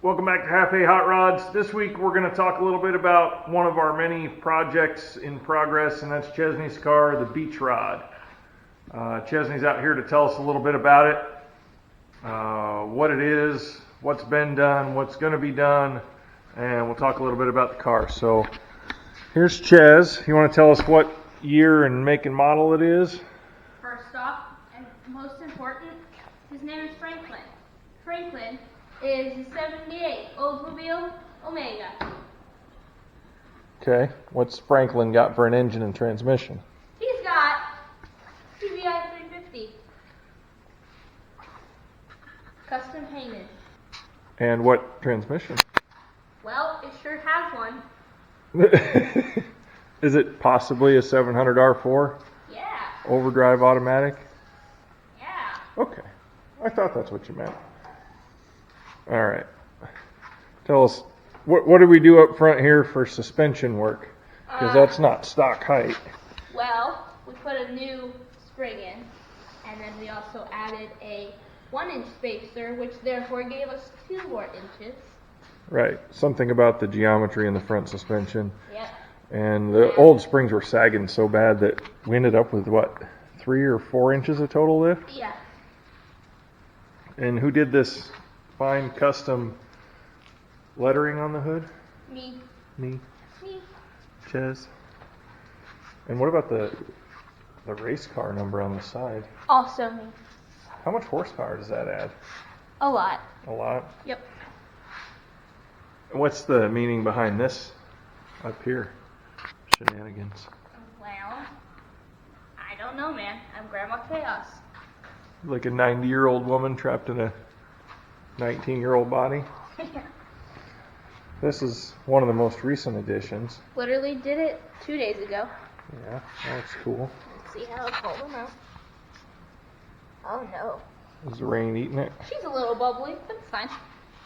Welcome back to Half A Hot Rods. This week we're going to talk a little bit about one of our many projects in progress, and that's Chesney's car, the Beach Rod. Chesney's out here to tell us a little bit about it, what it is, what's been done, what's going to be done, and we'll talk a little bit about the car. So here's Ches. You want to tell us what year and make and model it is? First off, and most important, his name is Franklin. Franklin is a 78 Oldsmobile Omega. Okay. What's Franklin got for an engine and transmission? He's got TBI 350. Custom painted. And what transmission? Well, it sure has one. Is it possibly a 700 R4? Yeah. Overdrive automatic? Yeah. Okay. I thought that's what you meant. All right. Tell us, what did we do up front here for suspension work? Because that's not stock height. Well, we put a new spring in, and then we also added a 1-inch spacer, which therefore gave us 2 more inches. Right. Something about the geometry in the front suspension. Yep. And the old springs were sagging so bad that we ended up with, 3 or 4 inches of total lift? Yeah. And who did this fine custom lettering on the hood? Me. Me. Me. Ches. And what about the race car number on the side? Also me. How much horsepower does that add? A lot. A lot? Yep. What's the meaning behind this up here? Shenanigans. Well, I don't know, man. I'm Grandma Chaos. Like a 90-year-old woman trapped in a 19-year-old body? This is one of the most recent additions. Literally did it 2 days ago. Yeah, that's cool. Let's see how it's holding up. Oh no. Is the rain eating it? She's a little bubbly, but it's fine.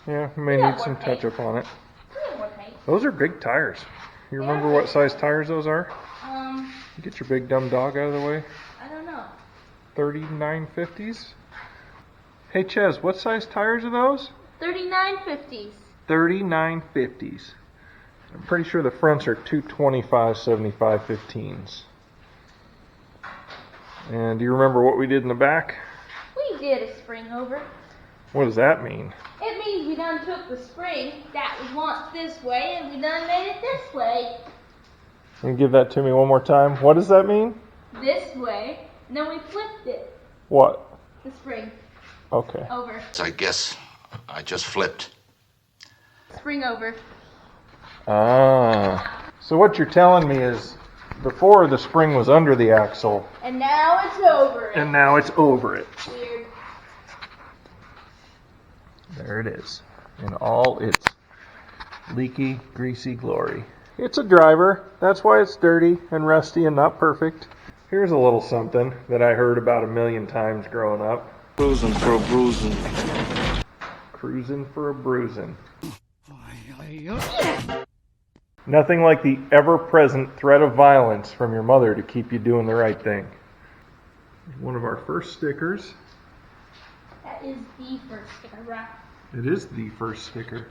Yeah, may Yeah, need some more paint. touch-up on it. A little more paint. Those are big tires. You remember Yeah. what size tires those are? Get your big dumb dog out of the way. I don't know. 3950s? Hey Ches, what size tires are those? 3950s. 3950s. I'm pretty sure the fronts are 225 75/15s. And do you remember what we did in the back? We did a spring over. What does that mean? It means we done took the spring that was once this way and we done made it this way. Can you give that to me one more time? What does that mean? This way. And then we flipped it. What? The spring. Okay. Over. I guess I just flipped. Spring over. Ah. So what you're telling me is before the spring was under the axle, And now it's over. and now it's over it. Weird. There it is, in all its leaky, greasy glory. It's a driver. That's why it's dirty and rusty and not perfect. Here's a little something that I heard about 1,000,000 times growing up. Cruising for a bruising. Cruising for a bruising. Nothing like the ever-present threat of violence from your mother to keep you doing the right thing. One of our first stickers. That is the first sticker, right? It is the first sticker.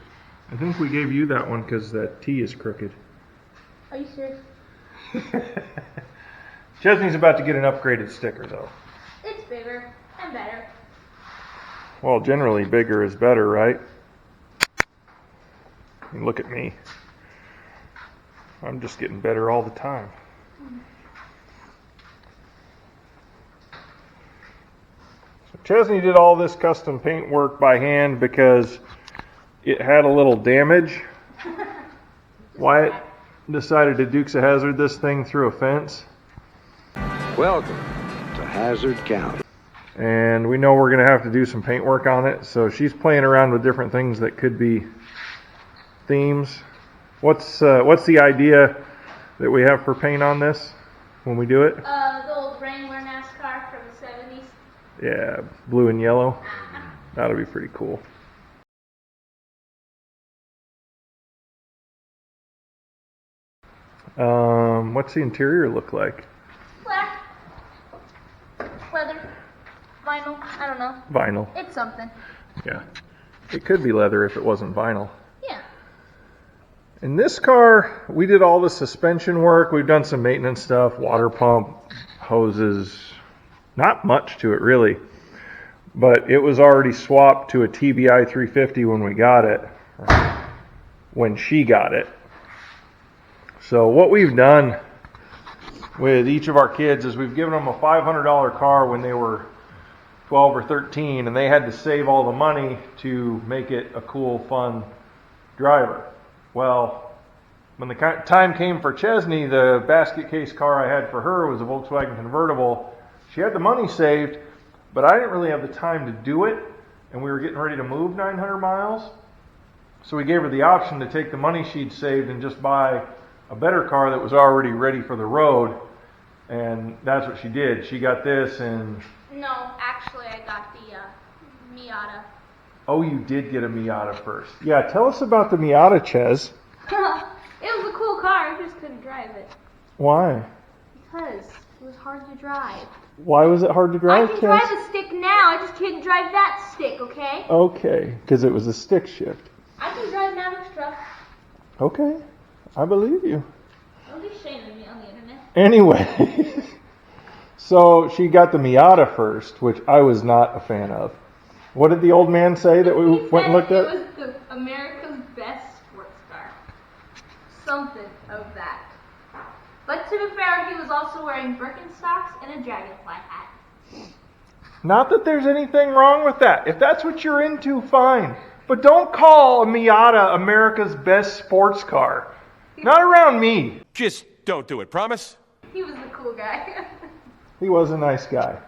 I think we gave you that one because that T is crooked. Are you serious? Chesney's about to get an upgraded sticker, though. It's bigger and better. Well, generally bigger is better, right? And look at me. I'm just getting better all the time. So Chesney did all this custom paint work by hand because it had a little damage. Wyatt decided to Dukes of Hazzard this thing through a fence. Welcome to Hazard County. And we know we're going to have to do some paint work on it, so she's playing around with different things that could be themes. What's the idea that we have for paint on this when we do it? The old Wrangler NASCAR from the 70s. Yeah, blue and yellow. That'll be pretty cool. What's the interior look like? Black. Leather. Vinyl. I don't know. Vinyl. It's something. Yeah. It could be leather if it wasn't vinyl. Yeah. In this car, we did all the suspension work. We've done some maintenance stuff, water pump, hoses. Not much to it, really. But it was already swapped to a TBI 350 when we got it. When she got it. So what we've done with each of our kids is we've given them a $500 car when they were 12 or 13, and they had to save all the money to make it a cool, fun driver. Well, when the time came for Chesney, the basket case car I had for her was a Volkswagen convertible. She had the money saved, but I didn't really have the time to do it, and we were getting ready to move 900 miles. So we gave her the option to take the money she'd saved and just buy a better car that was already ready for the road, and that's what she did. She got this, and... No, actually I got the Miata. Oh, you did get a Miata first. Yeah, tell us about the Miata, Ches. It was a cool car, I just couldn't drive it. Why? Because it was hard to drive. Why was it hard to drive, I can Ches? drive the stick now, I just can't drive that stick, okay? Okay, because it was a stick shift. I can drive Mavic truck. Okay, I believe you. Don't be shaming me on the internet. Anyway, so she got the Miata first, which I was not a fan of. What did the old man say that we went and looked at? It was the America's best sports car. Something of that. But to be fair, he was also wearing Birkenstocks and a dragonfly hat. Not that there's anything wrong with that. If that's what you're into, fine. But don't call a Miata America's best sports car. Not around me. Just don't do it, promise? He was the cool guy. He was a nice guy.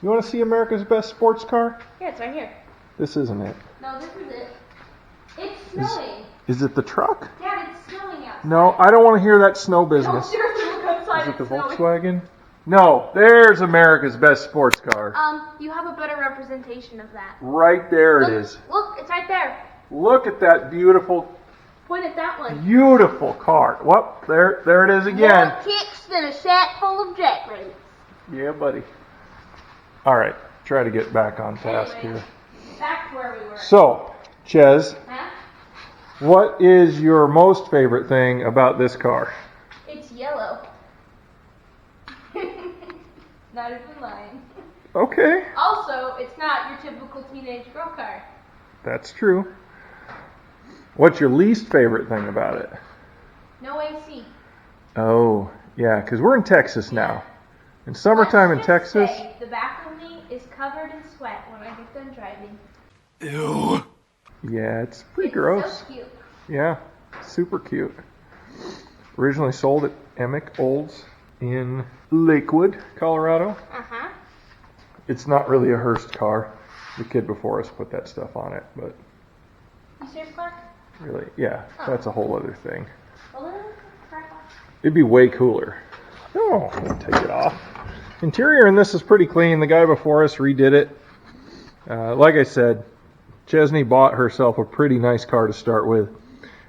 You want to see America's best sports car? Yeah, it's right here. This isn't it. No, this is it. It's snowing. Is it the truck? Dad, it's snowing outside. No, I don't want to hear that snow business. No, seriously, look outside. Is it the it's snowing. Volkswagen? No, there's America's best sports car. You have a better representation of that. Right there it is. Look, it's right there. Look at that beautiful, Point at that one. beautiful car. Well, there it is again. More kicks than a sack full of jackrabbits. Yeah, buddy. All right, try to get back on task Anyway, here. back to where we were. So, Ches, Huh? what is your most favorite thing about this car? It's yellow. Not even lying. Okay, Also, it's not your typical teenage girl car. that's true. What's your least favorite thing about it? No AC. Oh, yeah, because we're in Texas now. In summertime in Let's just Texas, say the back of me is covered in sweat when I get done driving. Ew. yeah, it's pretty It's gross. so cute. Yeah, super cute. Originally sold at Emick Olds in Lakewood, Colorado. Uh-huh. It's not really a Hearst car. The kid before us put that stuff on it, but You serious, Clark? really, yeah, that's a whole other thing. Well, then, crack off. It'd be way cooler. No, I'll take it off. Interior in this is pretty clean. The guy before us redid it. Like I said, Chesney bought herself a pretty nice car to start with.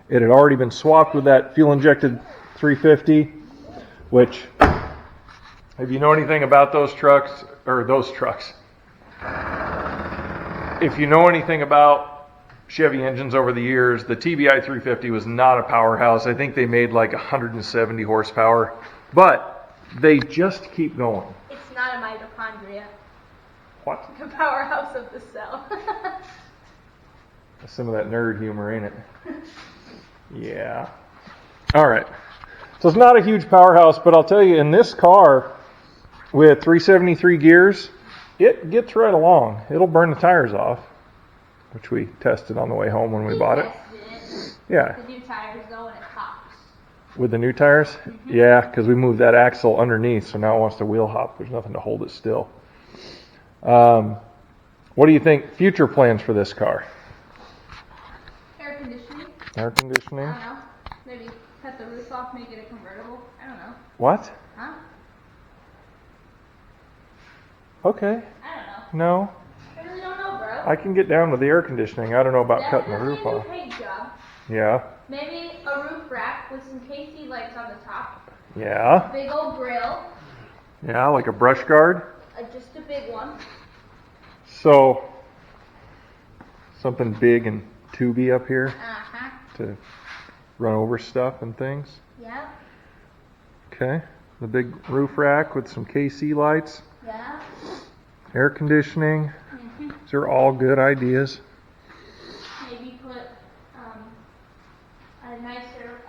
It had already been swapped with that fuel-injected 350, which, if you know anything about those trucks, if you know anything about Chevy engines over the years, the TBI 350 was not a powerhouse. I think they made like 170 horsepower, but they just keep going. It's not a mitochondria. What? The powerhouse of the cell. Some of that nerd humor, ain't it? Yeah. All right. So it's not a huge powerhouse, but I'll tell you, in this car with 373 gears, it gets right along. It'll burn the tires off, which we tested on the way home when we bought it. Yeah. The new tires though, and it pops. With the new tires? Mm-hmm. Yeah, because we moved that axle underneath, so now it wants to wheel hop. There's nothing to hold it still. What do you think future plans for this car? Air conditioning? Air conditioning? I don't know. Maybe cut the roof off, make it a convertible. I don't know. What? Huh? Okay. I don't know. No. I really don't know, bro. I can get down with the air conditioning. I don't know about cutting the Definitely roof a new off. paint job. Yeah. Maybe a roof rack with some KC lights on the top. Yeah. Big old grill. Yeah, like a brush guard. Just a big one. So Something big and tubey up here Uh-huh. to run over stuff and things. Yep. Okay. The big roof rack with some KC lights. Yeah. Air conditioning. Mm-hmm. These are all good ideas. Maybe put a nicer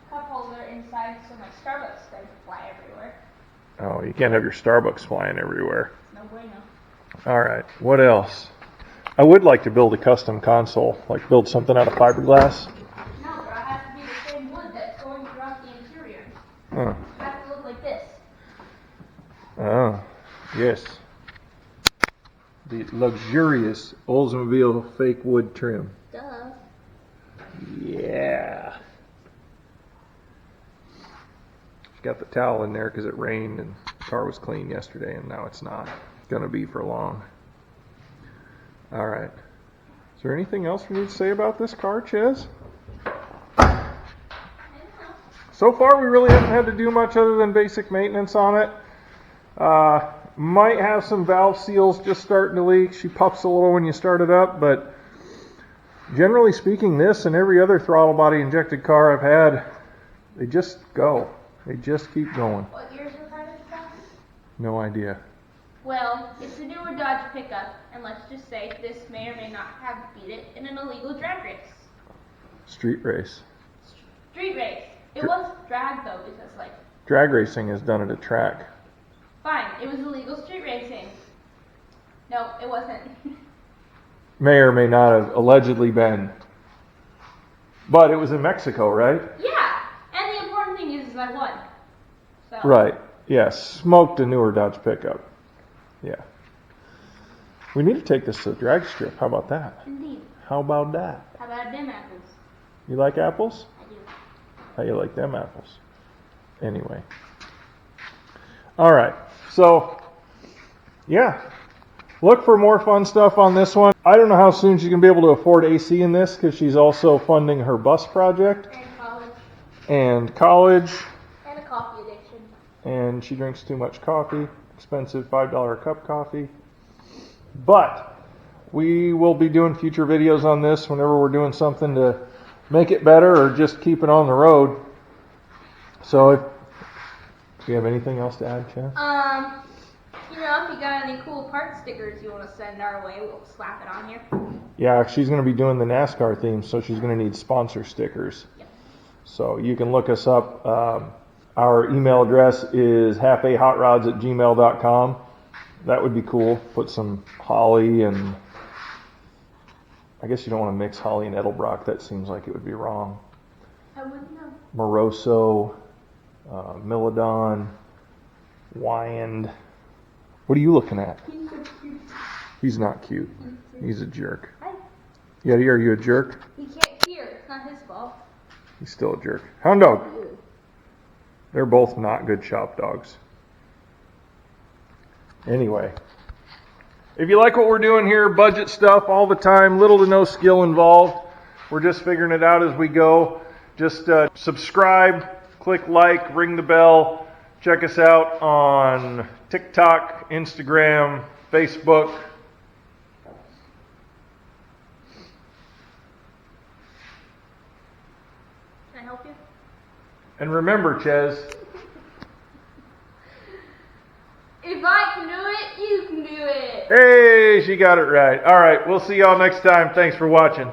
cup holder inside so my Starbucks doesn't fly everywhere. Oh, you can't have your Starbucks flying everywhere. No bueno. All right. What else? I would like to build a custom console, like build something out of fiberglass. No, bro, it has to be the same wood that's going throughout the interior. Huh. It has to look like this. Oh, yes. The luxurious Oldsmobile fake wood trim. Duh. Yeah. Got the towel in there because it rained and the car was clean yesterday, and now it's not going to be for long. All right. Is there anything else we need to say about this car, Ches? So far, we really haven't had to do much other than basic maintenance on it. Might have some valve seals just starting to leak. She puffs a little when you start it up, but generally speaking, this and every other throttle body injected car I've had, they just go. They just keep going. What year's your car is that? No idea. Well, it's a newer Dodge pickup, and let's just say this may or may not have beat it in an illegal drag race. Street race. Street race. It was drag though, because Drag racing is done at a track. fine, it was illegal street racing. No, it wasn't. May or may not have allegedly been. But it was in Mexico, right? Yeah, and the important thing is I won. So. Right. Yes. Smoked a newer Dodge pickup. Yeah. We need to take this to the drag strip. How about that? Indeed. How about that? How about them apples? You like apples? I do. How you like them apples? Anyway. All right. So, yeah. Look for more fun stuff on this one. I don't know how soon she's going to be able to afford AC in this because she's also funding her bus project And college. and college. And a coffee addiction. And she drinks too much coffee. Expensive $5 a cup coffee. But we will be doing future videos on this whenever we're doing something to make it better or just keep it on the road. So, do you have anything else to add, Chen? If you got any cool part stickers you want to send our way, we'll slap it on here. Yeah, she's going to be doing the NASCAR theme, so she's going to need sponsor stickers. Yep. So you can look us up. Our email address is halfahotrods@gmail.com. That would be cool. Put some holly and... I guess you don't want to mix holly and Edelbrock. That seems like it would be wrong. I wouldn't know. Moroso, Milodon, Wyand. What are you looking at? He's so cute. He's not cute. He's a jerk. Hi. Yeah, are you a jerk? He can't hear. It's not his fault. He's still a jerk. Hound dog. They're both not good shop dogs. Anyway. If you like what we're doing here, budget stuff all the time, little to no skill involved. We're just figuring it out as we go. Just subscribe, click like, ring the bell. Check us out on TikTok, Instagram, Facebook. Can I help you? And remember, Ches, If I can do it, you can do it. hey, she got it right. All right, we'll see y'all next time. Thanks for watching.